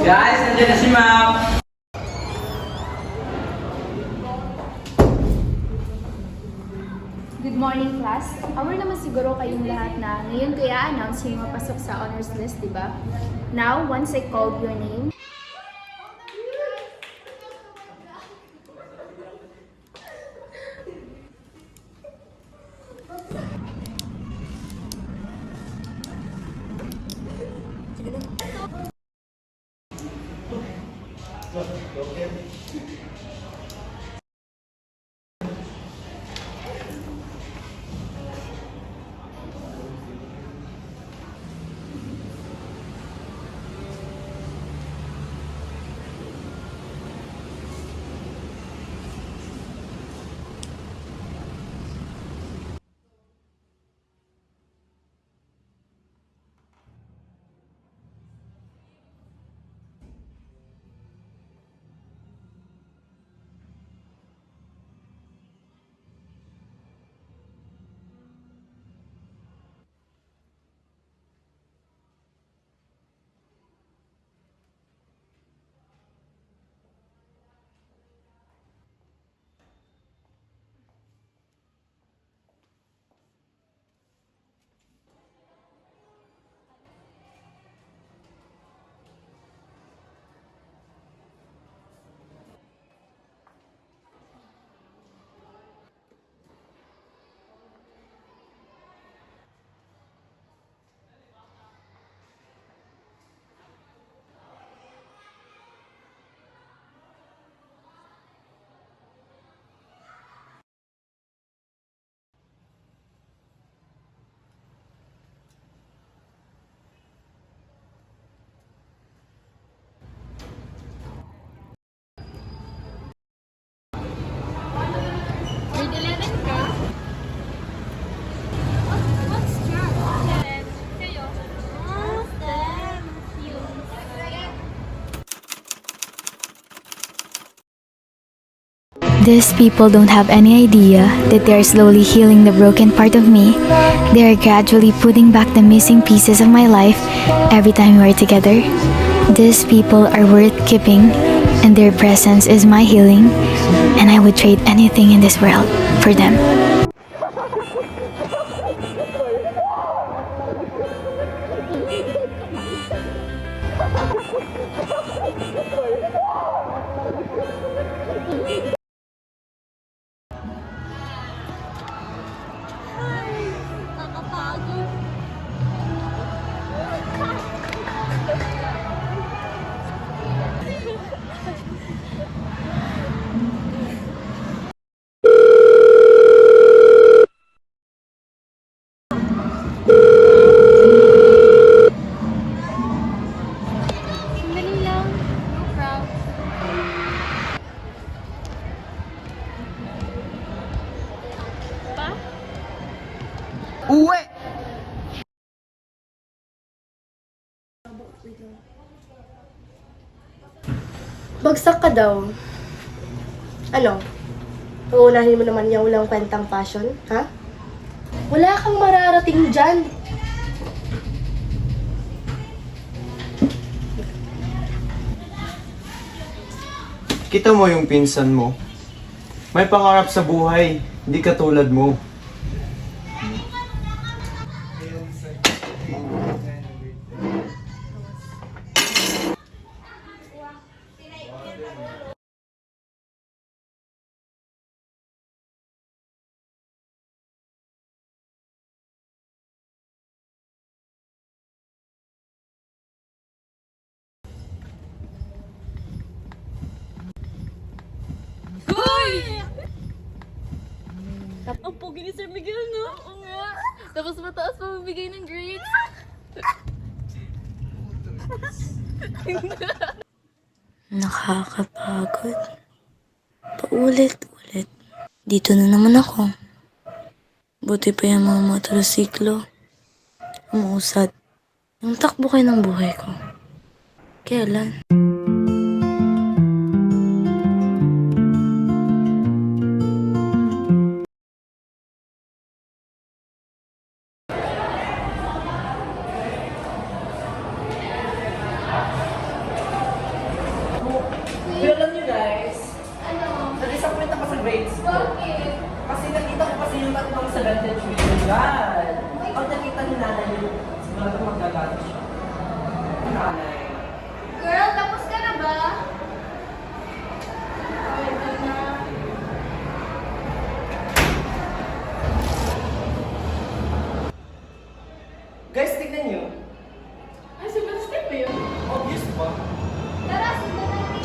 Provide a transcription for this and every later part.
Guys, nandiyan na si Ma'am. Good morning, class. Aware naman siguro kayong lahat na ngayon ko i-announce yung mga pasok sa honors list, di ba? Now, once I called your name, grade 11 ka? What's that? Kayo? These people don't have any idea that they are slowly healing the broken part of me. They are gradually putting back the missing pieces of my life every time we are together. These people are worth keeping, and their presence is my healing, and I would trade anything in this world for them. Sandali lang. No crowd. Pa? Uwi! Bagsak ka daw. Ano? Uunahin mo naman yung walang kwentang passion, ha? Wala kang mararating dyan. Kita mo yung pinsan mo. May pangarap sa buhay, hindi katulad mo. Ang pogi ni Sir Miguel, no? Oo nga. Tapos mataas pa magbigay ng grades. Nakakapagod. Paulit-ulit. Dito na naman ako. Buti pa yung mga motorsiklo. Umuusad. Yung takbo kayo ng buhay ko. Kailan? disappoint ako sa grades ko. Bakit? Kasi nakita ko kasi yung tatlong selected children dyan. Pag nakita ni nanay yun, sigurado magagalit siya. Nanay. Girl, tapos ka na ba? Guys, tignan nyo. Ay, Sebastian ba yun? Obvious ba? Tara, sundan natin.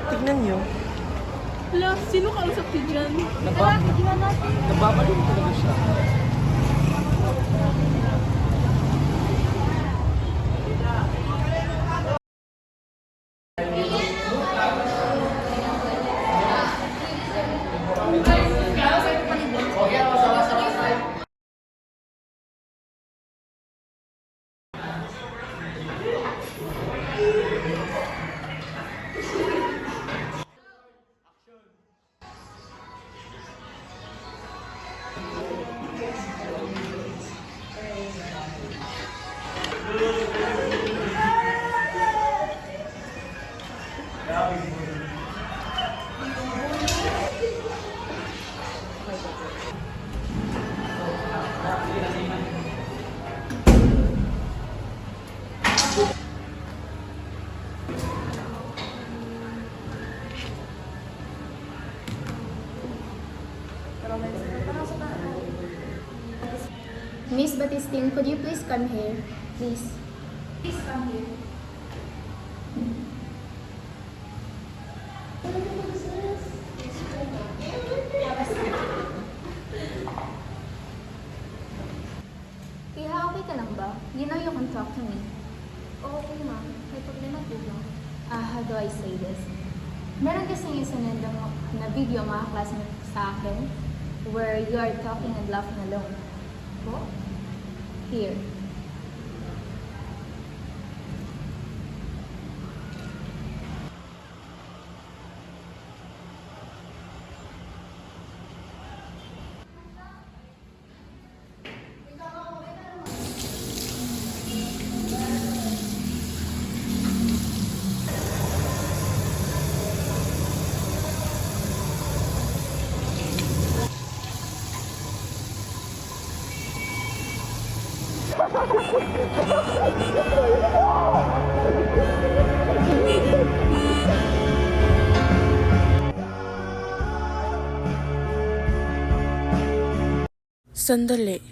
Tignan nyo. Hala, sino kausap si Jan? Nababalik talaga siya. Miss Batistine, could you please come here? Please. Please come here. Iha, okay ka lang ba? You know you can talk to me. Okay, ma'am. May problema po ba? How do I say this? Meron kasing isa na video mga classmates sa akin where you are talking and laughing alone. Po? Here. Sandali.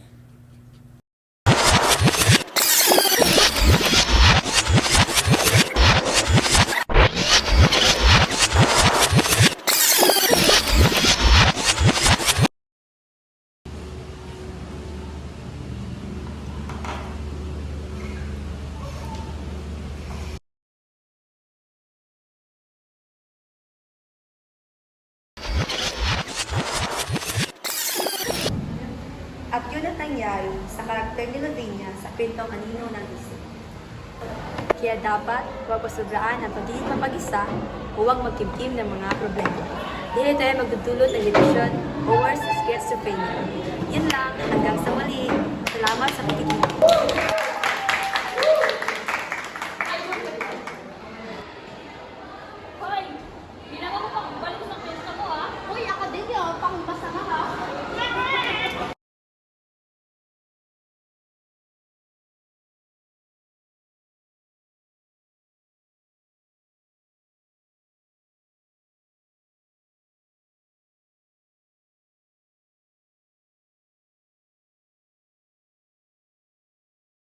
At yun ang nangyari sa karakter ni Lavinia sa kwentong Anino ng Isip. Kaya dapat huwag pasobraan ang pagiging mapag-isa o huwag magkimkim ng mga problema. Dahil tayo magdudulot ng depresyon o worse, schizophrenia. Yun lang, hanggang sa muli!